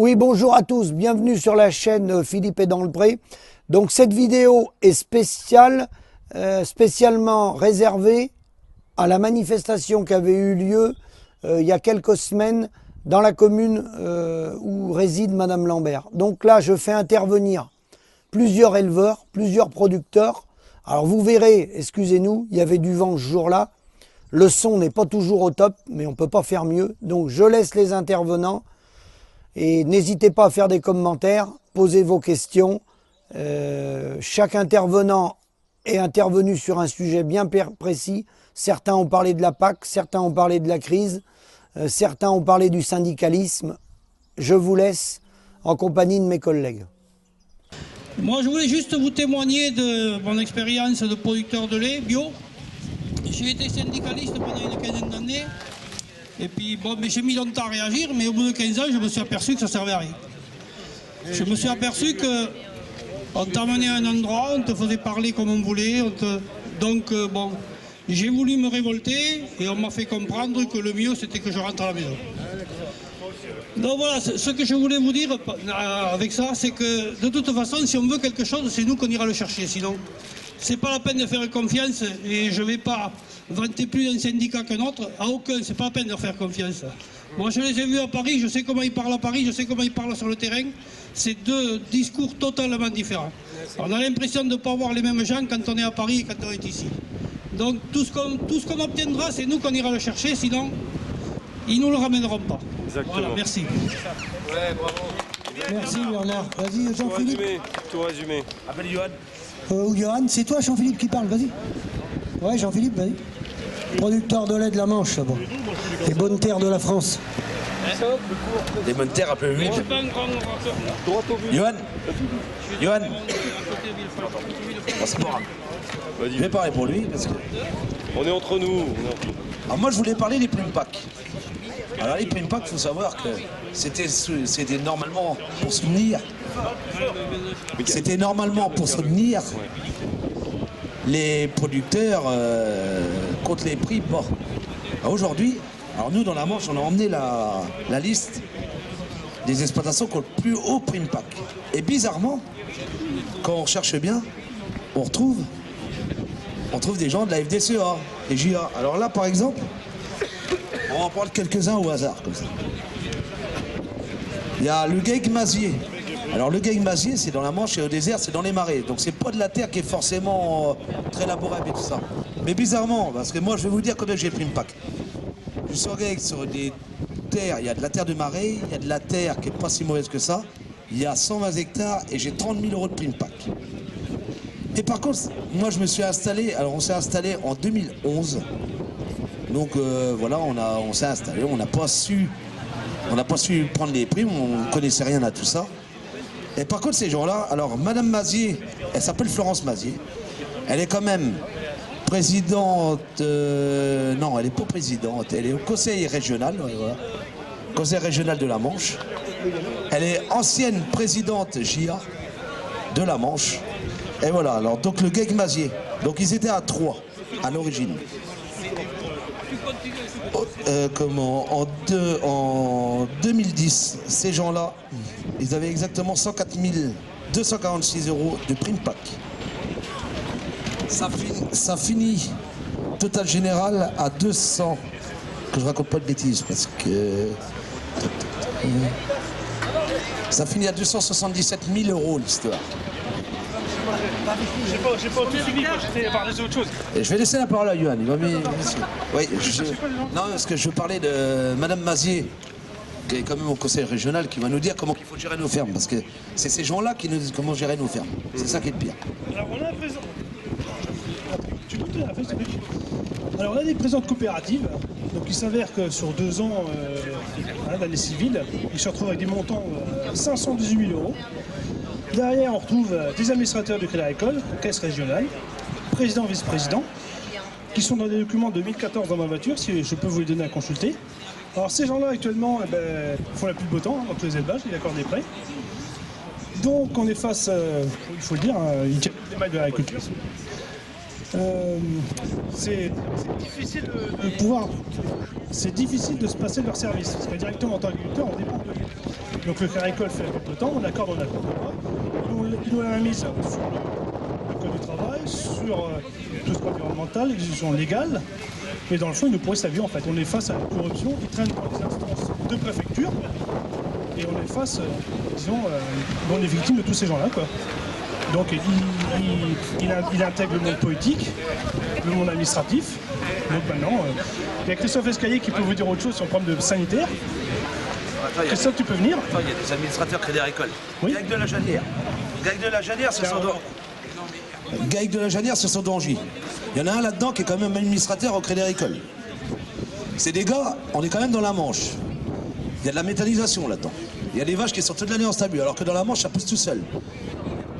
Oui, bonjour à tous, bienvenue sur la chaîne Philippe est dans le pré. Donc cette vidéo est spéciale, spécialement réservée à la manifestation qui avait eu lieu il y a quelques semaines dans la commune où réside Madame Lambert. Donc là, je fais intervenir plusieurs éleveurs, plusieurs producteurs. Alors vous verrez, excusez-nous, il y avait du vent ce jour-là. Le son n'est pas toujours au top, mais on ne peut pas faire mieux. Donc je laisse les intervenants. Et n'hésitez pas à faire des commentaires, posez vos questions. Chaque intervenant est intervenu sur un sujet bien précis. Certains ont parlé de la PAC, certains ont parlé de la crise, certains ont parlé du syndicalisme. Je vous laisse en compagnie de mes collègues. Moi, je voulais juste vous témoigner de mon expérience de producteur de lait bio. J'ai été syndicaliste pendant une quinzaine d'années. Et puis, bon, j'ai mis longtemps à réagir, mais au bout de 15 ans, je me suis aperçu que ça ne servait à rien. Je me suis aperçu qu'on t'amenait à un endroit, on te faisait parler comme on voulait. Donc, bon, j'ai voulu me révolter et on m'a fait comprendre que le mieux, c'était que je rentre à la maison. Donc voilà, ce que je voulais vous dire avec ça, c'est que de toute façon, si on veut quelque chose, c'est nous qu'on ira le chercher. Sinon, c'est pas la peine de faire confiance et je ne vais pas vanter plus un syndicat qu'un autre. À aucun, c'est pas la peine de leur faire confiance. Moi, je les ai vus à Paris, je sais comment ils parlent à Paris, je sais comment ils parlent sur le terrain. C'est deux discours totalement différents. On a l'impression de ne pas voir les mêmes gens quand on est à Paris et quand on est ici. Donc tout ce qu'on obtiendra, c'est nous qu'on ira le chercher, sinon ils ne nous le ramèneront pas. Exactement. Voilà, merci. Ouais, bravo. Merci Bernard. Vas-y Jean-Philippe. Tout résumé. Appelle Johan. Johan, c'est toi Jean-Philippe qui parle, vas-y. Ouais Jean-Philippe, vas-y. Producteur de lait de la Manche, là-bas. Les bonnes terres de la France. Les bonnes terres, appelle lui. Je suis pas un grand orateur. Johan. Johan. Vas-y. C'est pas grave. Je vais parler pour lui parce que. On est entre nous. Alors moi je voulais parler des primes PAC. Alors les primes PAC, il faut savoir que c'était normalement pour soutenir. C'était normalement pour soutenir les producteurs contre les prix bas. Aujourd'hui, alors nous dans la Manche, on a emmené la liste des exploitations qui ont le plus haut prime PAC. Et bizarrement, quand on cherche bien, on retrouve des gens de la FDCA et JA. Alors là, par exemple, on va en prendre quelques-uns au hasard, comme ça. Il y a le Guaigues-Mazier. Alors le Guaigues-Mazier, c'est dans la Manche et au désert, c'est dans les marais. Donc c'est pas de la terre qui est forcément très labourable et tout ça. Mais bizarrement, parce que moi je vais vous dire combien j'ai pris une PAC. Je suis sur des terres, il y a de la terre de marais, il y a de la terre qui est pas si mauvaise que ça. Il y a 120 hectares et j'ai 30 000 € de prime PAC. Et par contre, moi je me suis installé, alors on s'est installé en 2011. Donc voilà, on s'est installé, on n'a pas su prendre les primes, on ne connaissait rien à tout ça. Et par contre ces gens-là, alors Madame Mazier, elle s'appelle Florence Mazier, elle est quand même présidente, non elle n'est pas présidente, elle est au conseil régional, voilà, conseil régional de la Manche. Elle est ancienne présidente JA de la Manche. Et voilà, alors donc le Guaigues-Mazier, donc ils étaient à 3 à l'origine. En 2010, ces gens-là, ils avaient exactement 104 246 € de prime PAC. Ça finit, total général, à 200, que je raconte pas de bêtises, parce que... Ça finit à 277 000 € l'histoire. J'ai pas tout suivi, j'étais parler d'autre chose. Et je vais laisser la parole à Johan. Il va oui, non, parce que je parlais de Madame Mazier, qui est quand même au conseil régional, qui va nous dire comment il faut gérer nos fermes. Parce que c'est ces gens-là qui nous disent comment gérer nos fermes. C'est ça qui est le pire. Alors on a un président. Alors on a des présidents de coopératives. Donc il s'avère que sur 2 ans d'année civile, ils se retrouvent avec des montants 518 000 €. Derrière, on retrouve des administrateurs du Crédit Agricole, caisse régionale, président, vice-président, qui sont dans des documents de 2014 dans ma voiture, si je peux vous les donner à consulter. Alors ces gens-là, actuellement, font la pluie de beau temps dans tous les élevages, ils accordent des prêts. Donc on est face, il faut le dire, une des mailles de l'agriculture. C'est difficile de pouvoir, c'est difficile de se passer de leur service, parce que directement en tant qu'agriculteur, on dépend de lui. Donc le CARICOL fait avec le temps, on accorde, pas. Il nous a mise sur le code du travail, sur tout ce qui est environnemental, l'exécution légale. Mais dans le fond, il nous pourrit sa vie en fait. On est face à la corruption, il traîne dans les instances de préfecture. Et on est face, on est victime de tous ces gens-là, quoi. Donc il intègre le monde politique, le monde administratif. Donc maintenant, il y a Christophe Escalier qui peut vous dire autre chose sur le problème de sanitaire. Christophe, tu peux venir? Il y a des administrateurs Crédit Agricole. Oui. Gaël de la Janière. Gaël de la Janière, c'est son Gaël de la Janière, c'est son danger. Il y en a un là-dedans qui est quand même administrateur au Crédit Agricole. C'est des gars, on est quand même dans la Manche. Il y a de la méthanisation là-dedans. Il y a des vaches qui sont toute l'année en stabule, alors que dans la Manche, ça pousse tout seul.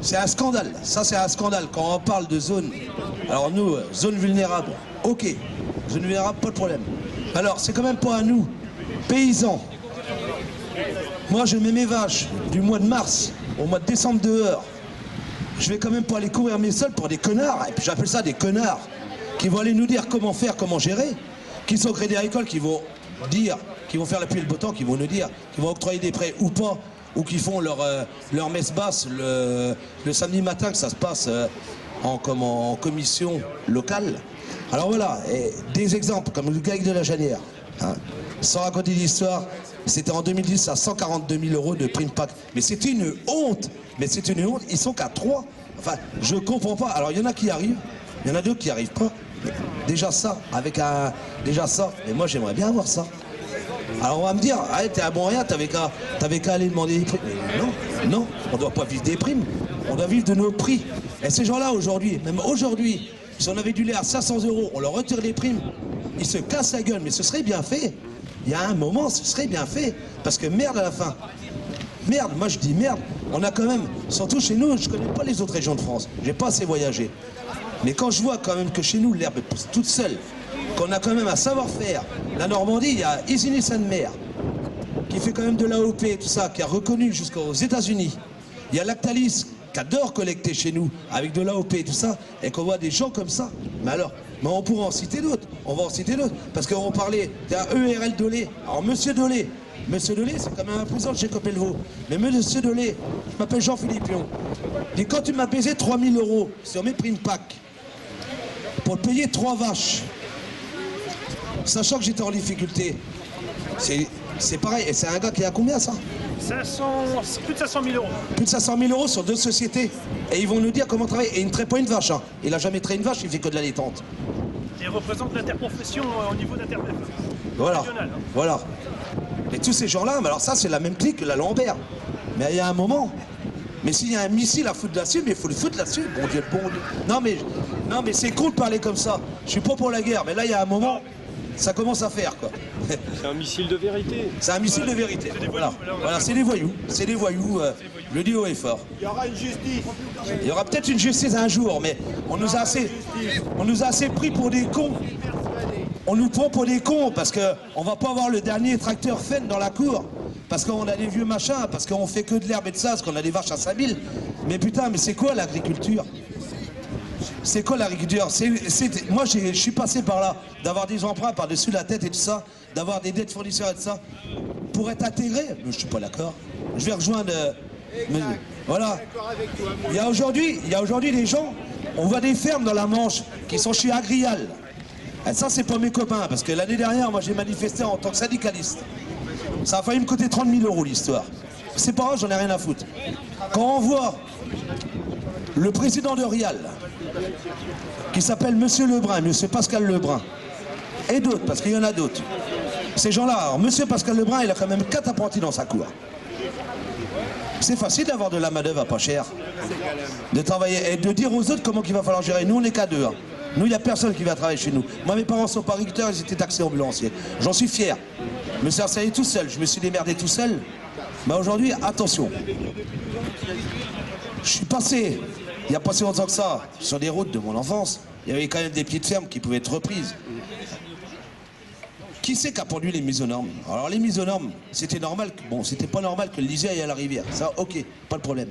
C'est un scandale. Ça, c'est un scandale. Quand on parle de zone, alors nous, zone vulnérable, ok. Zone vulnérable, pas de problème. Alors, c'est quand même pas à nous, paysans. Moi, je mets mes vaches du mois de mars au mois de décembre dehors. Je vais quand même pas aller courir mes sols pour des connards, et puis j'appelle ça des connards, qui vont aller nous dire comment faire, comment gérer, qui sont au Crédit Agricole, qui vont dire, qui vont faire la pluie et le beau temps, qui vont nous dire, qui vont octroyer des prêts ou pas, ou qui font leur messe basse le samedi matin, que ça se passe en commission locale. Alors voilà, et des exemples, comme le gars de la Janière, hein, sans raconter l'histoire, c'était en 2010 à 142 000 € de prime PAC. Mais c'est une honte, ils sont qu'à 3. Enfin, je comprends pas. Alors il y en a qui arrivent, il y en a d'autres qui n'y arrivent pas. Mais déjà ça, mais moi j'aimerais bien avoir ça. Alors on va me dire, ah, t'es un bon rien, t'avais qu'à aller demander des primes. Mais non, on ne doit pas vivre des primes, on doit vivre de nos prix. Et ces gens-là aujourd'hui, même aujourd'hui, si on avait du lait à 500 €, on leur retire les primes, ils se cassent la gueule, mais ce serait bien fait. Il y a un moment, ce serait bien fait, parce que merde à la fin. Merde, moi je dis merde, on a quand même, surtout chez nous, je connais pas les autres régions de France, j'ai pas assez voyagé. Mais quand je vois quand même que chez nous, l'herbe pousse toute seule, qu'on a quand même un savoir-faire. La Normandie, il y a Isigny-Sainte-Mer, qui fait quand même de l'AOP et tout ça, qui a reconnu jusqu'aux États-Unis. Il y a Lactalis, qui adore collecter chez nous, avec de l'AOP et tout ça, et qu'on voit des gens comme ça. Mais alors, mais on pourra en citer d'autres, parce qu'on parlait d'un ERL Dolé. Alors Monsieur Dolé, c'est quand même un président de chez Copelvaux. Mais Monsieur Dolé, je m'appelle Jean-Philippe Pion. Et quand tu m'as baisé 3 000 € sur mes primes PAC, pour payer 3 vaches, sachant que j'étais en difficulté, c'est pareil, et c'est un gars qui a combien ça? Plus de 500 000 €. Plus de 500 000 € sur 2 sociétés. Et ils vont nous dire comment travailler. Et il ne traite pas une vache. Hein. Il n'a jamais traité une vache, il fait que de la laitante. Il représente l'interprofession au niveau d'Internet. Voilà. Régional, hein. Voilà. Et tous ces gens-là, mais alors ça c'est la même clique que la Lambert. Mais il y a un moment. Mais s'il y a un missile à foutre là-dessus, mais il faut le foutre là-dessus. Bon Dieu, bon Dieu. Non mais c'est cool de parler comme ça. Je suis pas pour la guerre, mais là il y a un moment. Ça commence à faire quoi. C'est un missile de vérité. C'est un missile de vérité. Voilà, c'est des voyous. C'est des voyous. Le duo est fort. Il y aura une justice. Il y aura peut-être une justice un jour, mais on nous a assez pris pour des cons. On nous prend pour des cons parce qu'on va pas avoir le dernier tracteur Fenn dans la cour. Parce qu'on a des vieux machins, parce qu'on fait que de l'herbe et de ça, parce qu'on a des vaches à 5000. Mais putain, mais c'est quoi l'agriculture? C'est quoi l'agriculture? Moi, je suis passé par là, d'avoir des emprunts par-dessus la tête et tout ça, d'avoir des dettes fournisseurs et tout ça, pour être intégré. Mais je suis pas d'accord. Je vais rejoindre... voilà. Il y a aujourd'hui des gens, on voit des fermes dans la Manche qui sont chez Agrial. Et ça, c'est pas mes copains, parce que l'année dernière, moi, j'ai manifesté en tant que syndicaliste. Ça a failli me coûter 30 000 € l'histoire. C'est pas grave, j'en ai rien à foutre. Quand on voit le président de Rial, qui s'appelle Monsieur Lebrun, Monsieur Pascal Lebrun, et d'autres, parce qu'il y en a d'autres. Ces gens-là, alors Monsieur Pascal Lebrun, il a quand même 4 apprentis dans sa cour. C'est facile d'avoir de la main-d'œuvre à pas cher, de travailler et de dire aux autres comment il va falloir gérer. Nous, on n'est qu'à 2. Hein. Nous, il n'y a personne qui va travailler chez nous. Moi, mes parents sont pas agriculteurs, ils étaient taxés ambulanciers. J'en suis fier. Je me suis installé tout seul, je me suis démerdé tout seul. Mais aujourd'hui, attention. Je suis passé, il n'y a pas si longtemps que ça, sur des routes de mon enfance. Il y avait quand même des petites fermes qui pouvaient être reprises. Qui c'est qui a produit les mises aux normes? Alors les mises aux normes, c'était normal, c'était pas normal que le lisier aille à la rivière. Ça, ok, pas de problème.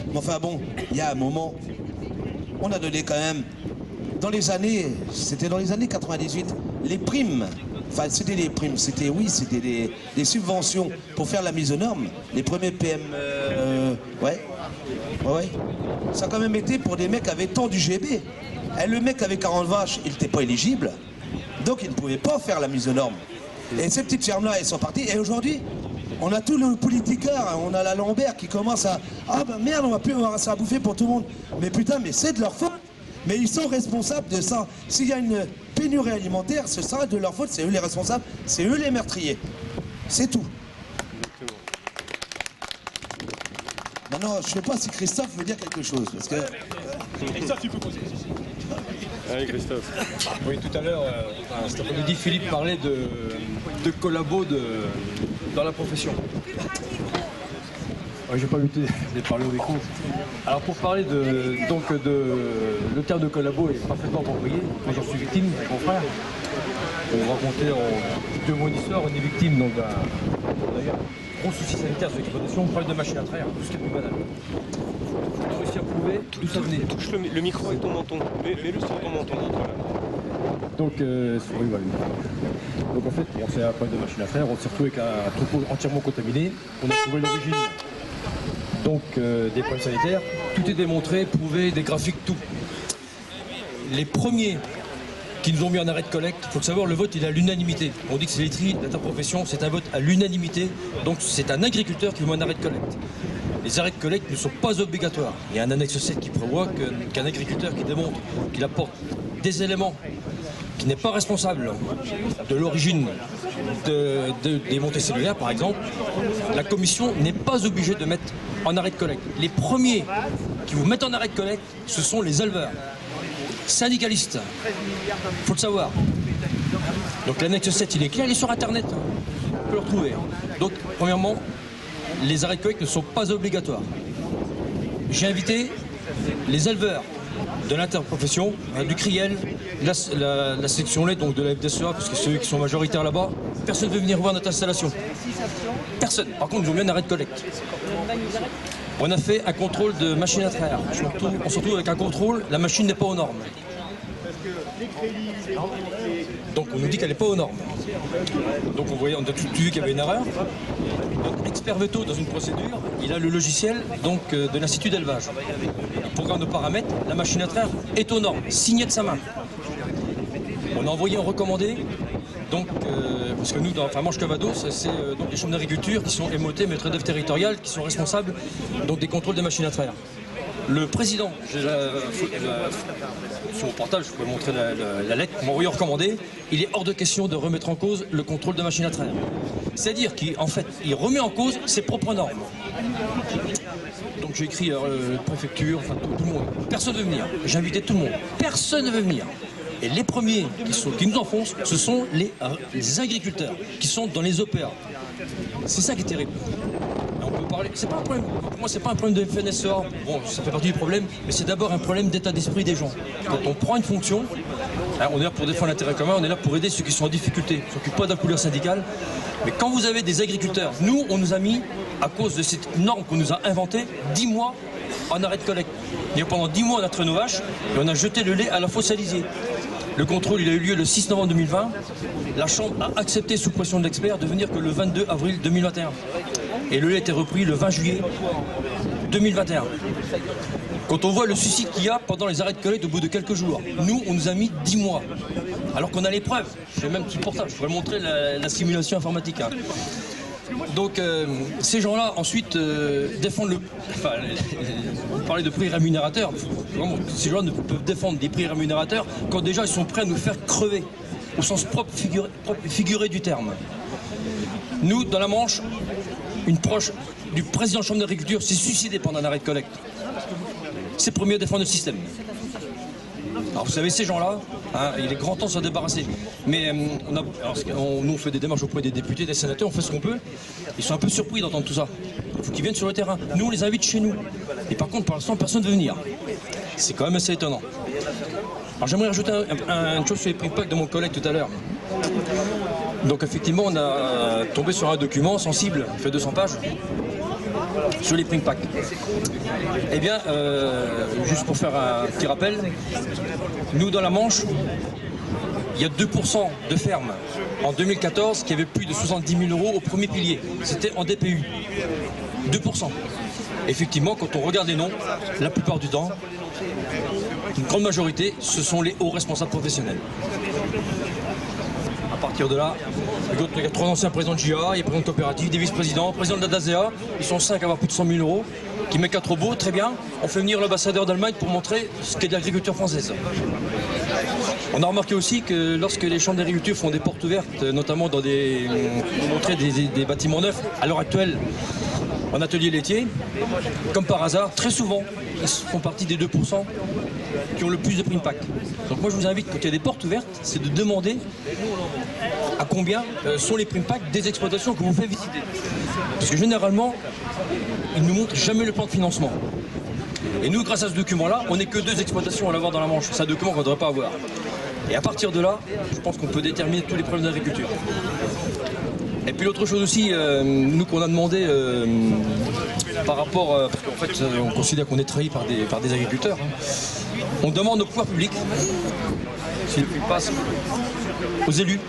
Mais enfin bon, il y a un moment, on a donné quand même, c'était dans les années 98, les primes Enfin, c'était des primes, c'était des subventions pour faire la mise aux normes. Les premiers PM, ouais. Ça a quand même été pour des mecs qui avaient tant du GB. Et le mec avait 40 vaches, il n'était pas éligible, donc il ne pouvait pas faire la mise aux normes. Et ces petites fermes-là, elles sont parties. Et aujourd'hui, on a tout le politicard, on a la Lambert qui commence à... Ah ben merde, on va plus avoir ça à bouffer pour tout le monde. Mais putain, mais c'est de leur faute. Mais ils sont responsables de ça. S'il y a une pénurie alimentaire, ce sera de leur faute, c'est eux les responsables, c'est eux les meurtriers. C'est tout. Maintenant, je ne sais pas si Christophe veut dire quelque chose, parce que... Christophe, tu peux poser. Allez, Christophe. Oui, tout à l'heure, cet après-midi, Philippe parlait de collabos dans la profession. Ouais, j'ai pas lutté de parler au micro. Alors pour parler le terme de collabo est parfaitement approprié. Moi j'en suis victime avec mon frère. On va raconter en 2 mots d'histoire, on est victime donc d'un gros souci sanitaire sur l'exploitation, problème de machine à traire, tout ce qui est plus banal. On a réussi à prouver d'où ça venait. Touche le micro avec ton menton. Mets-le sur ton menton. Voilà. Donc, oui, voilà. Donc en fait, c'est un problème de machine à traire, on s'est retrouvé avec un troupeau entièrement contaminé. On a trouvé l'origine donc des problèmes sanitaires. Tout est démontré, prouvé, des graphiques, tout. Les premiers qui nous ont mis en arrêt de collecte, il faut le savoir, le vote il est à l'unanimité. On dit que c'est les tri d'interprofession, c'est un vote à l'unanimité. Donc c'est un agriculteur qui vous met en arrêt de collecte. Les arrêts de collecte ne sont pas obligatoires. Il y a un annexe 7 qui prévoit qu'un agriculteur qui démontre qu'il apporte des éléments qui n'est pas responsable de l'origine des montées cellulaires, par exemple, la commission n'est pas obligée de mettre en arrêt de collecte. Les premiers qui vous mettent en arrêt de collecte, ce sont les éleveurs, syndicalistes. Il faut le savoir. Donc l'annexe 7, il est clair, il est sur Internet. On peut le retrouver. Donc, premièrement, les arrêts de collecte ne sont pas obligatoires. J'ai invité les éleveurs de l'interprofession, du CRIEL, la section lait, donc de la FDSEA, parce que c'est eux qui sont majoritaires là-bas. Personne ne veut venir voir notre installation. Personne. Par contre, ils ont mis un arrêt de collecte. On a fait un contrôle de machine à traire. On se retrouve avec un contrôle, la machine n'est pas aux normes. Donc on nous dit qu'elle n'est pas aux normes. Donc on a tout vu qu'il y avait une erreur. Donc Expert Veto, dans une procédure, il a le logiciel donc, de l'Institut d'élevage. Il programme de paramètres, la machine à traire est aux normes, signé de sa main. On a envoyé un recommandé, donc, parce que nous, dans Manche Cavados, c'est donc les chambres d'agriculture qui sont MOT, maîtres d'œuvre territoriales, qui sont responsables donc, des contrôles des machines à traire. Le président, sur mon portable, je peux vous montrer la lettre qu'on m'a envoyé recommandée, il est hors de question de remettre en cause le contrôle de machine à traire. C'est-à-dire qu'en fait, il remet en cause ses propres normes. Donc j'ai écrit préfecture, enfin tout le monde. Personne ne veut venir. J'ai invité tout le monde. Personne ne veut venir. Et les premiers qui nous enfoncent, ce sont les agriculteurs qui sont dans les OPA. C'est ça qui est terrible. Et on peut parler. C'est pas un problème. Pour moi, c'est pas un problème de FNSEA. Bon, ça fait partie du problème, mais c'est d'abord un problème d'état d'esprit des gens. Quand on prend une fonction, on est là pour défendre l'intérêt commun, on est là pour aider ceux qui sont en difficulté. On ne s'occupe pas de la couleur syndicale. Mais quand vous avez des agriculteurs, nous, on nous a mis, à cause de cette norme qu'on nous a inventée, 10 mois en arrêt de collecte. Et pendant 10 mois, on a traîné nos vaches et on a jeté le lait à la fosse à lisier. Le contrôle, il a eu lieu le 6 novembre 2020. La Chambre a accepté, sous pression de l'expert, de venir que le 22 avril 2021. Et le lait a été repris le 20 juillet 2021. Quand on voit le suicide qu'il y a pendant les arrêts de collecte au bout de quelques jours, nous, on nous a mis 10 mois. Alors qu'on a les preuves. C'est même supportable. Je pourrais montrer la simulation informatique. Hein. Donc, ces gens-là, ensuite, défendent le... Enfin, vous parlez de prix rémunérateurs. Vraiment, ces gens-là ne peuvent défendre des prix rémunérateurs quand déjà ils sont prêts à nous faire crever, au sens propre figuré du terme. Nous, dans la Manche, une proche du président de la Chambre d'agriculture s'est suicidé pendant un arrêt de collecte. C'est premier à défendre le système. Alors vous savez, ces gens-là, hein, il est grand temps de s'en débarrasser. Mais nous, on fait des démarches auprès des députés, des sénateurs, on fait ce qu'on peut. Ils sont un peu surpris d'entendre tout ça. Il faut qu'ils viennent sur le terrain. Nous, on les invite chez nous. Et par contre, pour l'instant, personne ne veut venir. C'est quand même assez étonnant. Alors j'aimerais rajouter une chose sur les prix pack de mon collègue tout à l'heure. Donc effectivement, on a tombé sur un document sensible, il fait 200 pages, sur les prime packs. Eh bien, juste pour faire un petit rappel, nous dans la Manche, il y a 2% de fermes en 2014 qui avaient plus de 70 000 euros au premier pilier. C'était en DPU. 2%. Effectivement, quand on regarde les noms, la plupart du temps, une grande majorité, ce sont les hauts responsables professionnels. À partir de là, il y a 3 anciens présidents de JA, il y a président de coopérative, des vice-présidents, président de la DASEA, ils sont 5 à avoir plus de 100 000 euros, qui met 4 beaux, très bien. On fait venir l'ambassadeur d'Allemagne pour montrer ce qu'est de l'agriculture française. On a remarqué aussi que lorsque les chambres d'agriculture font des portes ouvertes, notamment dans pour montrer des bâtiments neufs, à l'heure actuelle, en atelier laitier, comme par hasard, très souvent, ils font partie des 2% qui ont le plus de prime PAC. Donc moi je vous invite, quand il y a des portes ouvertes, c'est de demander à combien sont les primes PAC des exploitations que vous faites visiter. Parce que généralement, ils ne nous montrent jamais le plan de financement. Et nous, grâce à ce document-là, on n'est que 2 exploitations à l'avoir dans la Manche. C'est un document qu'on ne devrait pas avoir. Et à partir de là, je pense qu'on peut déterminer tous les problèmes d'agriculture. Et puis l'autre chose aussi, nous qu'on a demandé par rapport, parce qu'en fait on considère qu'on est trahi par des agriculteurs, hein. On demande aux pouvoirs publics, s'ils passent aux élus,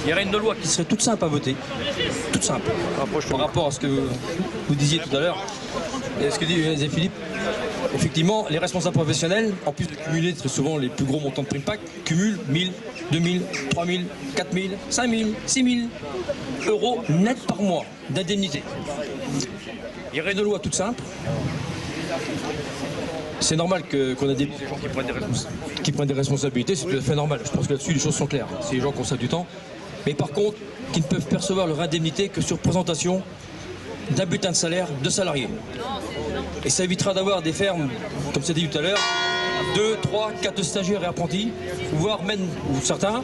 il y aurait une loi qui serait toute simple à voter, toute simple, par rapport à ce que vous disiez tout à l'heure, et ce que dit Philippe. Effectivement, les responsables professionnels, en plus de cumuler très souvent les plus gros montants de prime PAC, cumulent 1000, 2000, 3000, 4000, 5000, 6000 euros net par mois d'indemnité. Il y aurait une loi toute simple. C'est normal qu'on ait des gens qui prennent des responsabilités, c'est tout à fait normal. Je pense que là-dessus, les choses sont claires. C'est les gens qui ont ça du temps. Mais par contre, qui ne peuvent percevoir leur indemnité que sur présentation d'un bulletin de salaire de salariés. Et ça évitera d'avoir des fermes, comme c'était dit tout à l'heure, 2, 3, 4 stagiaires et apprentis, voire même, ou certains,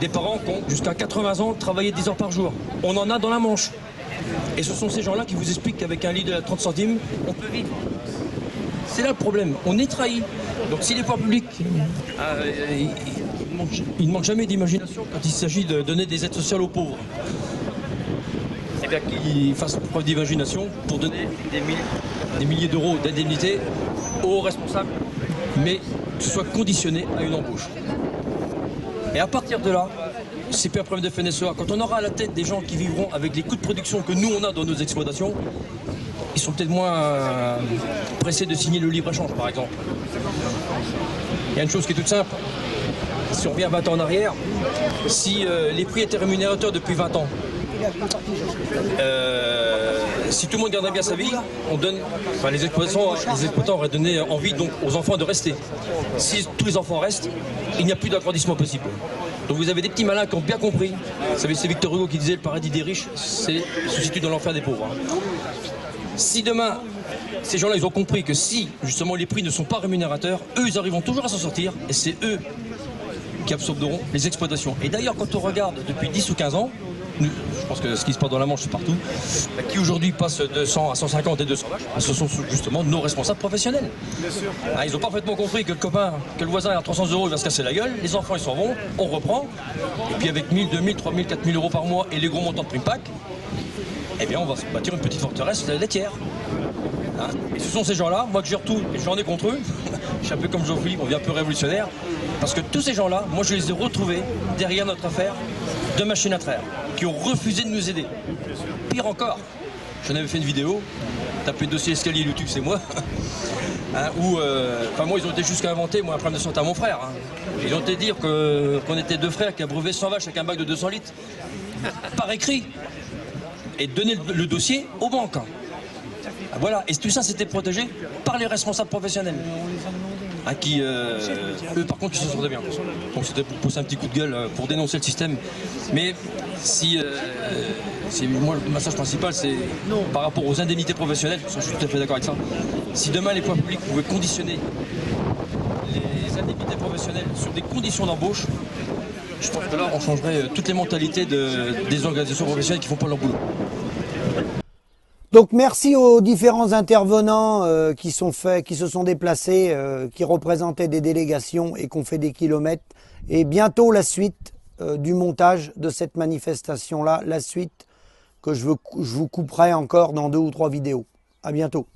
des parents qui ont jusqu'à 80 ans travaillé 10 heures par jour. On en a dans la Manche. Et ce sont ces gens-là qui vous expliquent qu'avec un lit de 30 centimes, on peut vivre. C'est là le problème, on est trahi. Donc si les pouvoirs publics, ils ne manquent jamais d'imagination quand il s'agit de donner des aides sociales aux pauvres. Eh bien qu'ils fassent preuve d'imagination pour donner des milliers d'euros d'indemnité aux responsables, mais que ce soit conditionné à une embauche. Et à partir de là, c'est pas un problème de FNSEA. Quand on aura à la tête des gens qui vivront avec les coûts de production que nous on a dans nos exploitations, ils sont peut-être moins pressés de signer le libre-échange, par exemple. Il y a une chose qui est toute simple. Si on revient 20 ans en arrière, si les prix étaient rémunérateurs depuis 20 ans, si tout le monde gardait bien sa vie, les exploitants auraient donné envie donc aux enfants de rester. Si tous les enfants restent, il n'y a plus d'agrandissement possible. Donc vous avez des petits malins qui ont bien compris. Vous savez, c'est Victor Hugo qui disait le paradis des riches se situe dans l'enfer des pauvres. Si demain, ces gens-là, ils ont compris que si justement les prix ne sont pas rémunérateurs, eux, ils arriveront toujours à s'en sortir et c'est eux qui absorberont les exploitations. Et d'ailleurs, quand on regarde depuis 10 ou 15 ans, je pense que ce qui se passe dans la Manche, c'est partout, qui aujourd'hui passe de 100 à 150 et 200 vaches, ce sont justement nos responsables professionnels. Ils ont parfaitement compris que le copain, que le voisin à 300 euros, il va se casser la gueule, les enfants ils s'en vont, on reprend, et puis avec 1000, 2000, 3000, 4000 euros par mois et les gros montants de prime PAC, eh bien on va se bâtir une petite forteresse laitière. Et ce sont ces gens-là, moi que gère tout, et j'en ai contre eux, je suis un peu comme Jean-Philippe, on vient un peu révolutionnaire, parce que tous ces gens-là, moi je les ai retrouvés derrière notre affaire de machines à traire, qui ont refusé de nous aider. Pire encore, j'en avais fait une vidéo, tapé dossier escalier YouTube, c'est moi, moi ils ont été jusqu'à inventer un problème de santé à mon frère. Ils ont été dire qu'on était 2 frères qui abreuvaient 100 vaches avec un bac de 200 litres, par écrit, et donner le dossier aux banques. Voilà, et tout ça c'était protégé par les responsables professionnels. Qui, eux par contre, ils se sortaient bien. Donc c'était pour pousser un petit coup de gueule, pour dénoncer le système. Mais si moi, le message principal, c'est par rapport aux indemnités professionnelles, je suis tout à fait d'accord avec ça. Si demain les pouvoirs publics pouvaient conditionner les indemnités professionnelles sur des conditions d'embauche, je pense que là, on changerait toutes les mentalités des organisations professionnelles qui font pas leur boulot. Donc merci aux différents intervenants qui se sont déplacés, qui représentaient des délégations et qui ont fait des kilomètres. Et bientôt la suite du montage de cette manifestation-là, la suite que je vous couperai encore dans 2 ou 3 vidéos. À bientôt.